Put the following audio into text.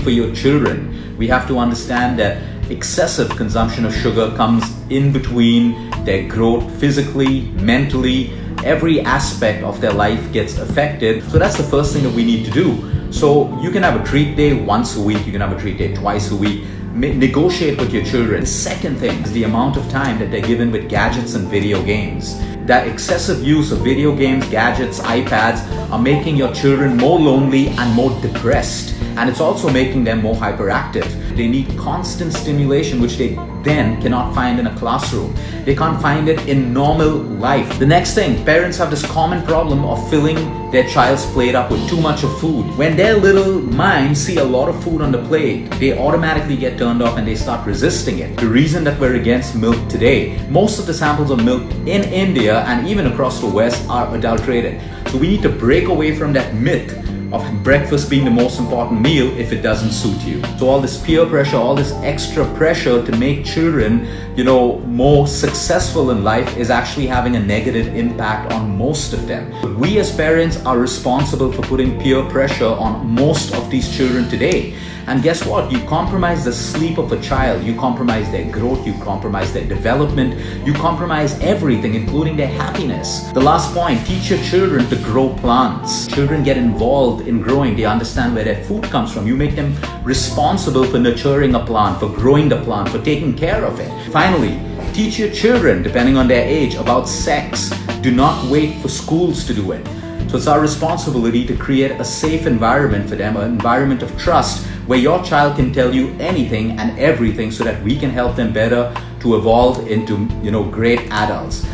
for your children, we have to understand that excessive consumption of sugar comes in between their growth physically, mentally. Every aspect of their life gets affected. So that's the first thing that we need to do. So you can have a treat day once a week, you can have a treat day twice a week. Negotiate with your children. The second thing is the amount of time that they're given with gadgets and video games. That excessive use of video games, gadgets, iPads are making your children more lonely and more depressed. And it's also making them more hyperactive. They need constant stimulation, which they then cannot find in a classroom. They can't find it in normal life. The next thing, parents have this common problem of filling their child's plate up with too much of food. When their little minds see a lot of food on the plate, they automatically get turned off and they start resisting it. The reason that we're against milk today, most of the samples of milk in India and even across the West are adulterated. So we need to break away from that myth of breakfast being the most important meal if it doesn't suit you. So all this peer pressure, all this extra pressure to make children, more successful in life is actually having a negative impact on most of them. We as parents are responsible for putting peer pressure on most of these children today. And guess what? You compromise the sleep of a child, you compromise their growth, you compromise their development, you compromise everything, including their happiness. The last point, teach your children to grow plants. Children get involved in growing, they understand where their food comes from. You make them responsible for nurturing a plant, for growing the plant, for taking care of it. Finally, teach your children, depending on their age, about sex. Do not wait for schools to do it. So it's our responsibility to create a safe environment for them, an environment of trust, where your child can tell you anything and everything so that we can help them better to evolve into, great adults.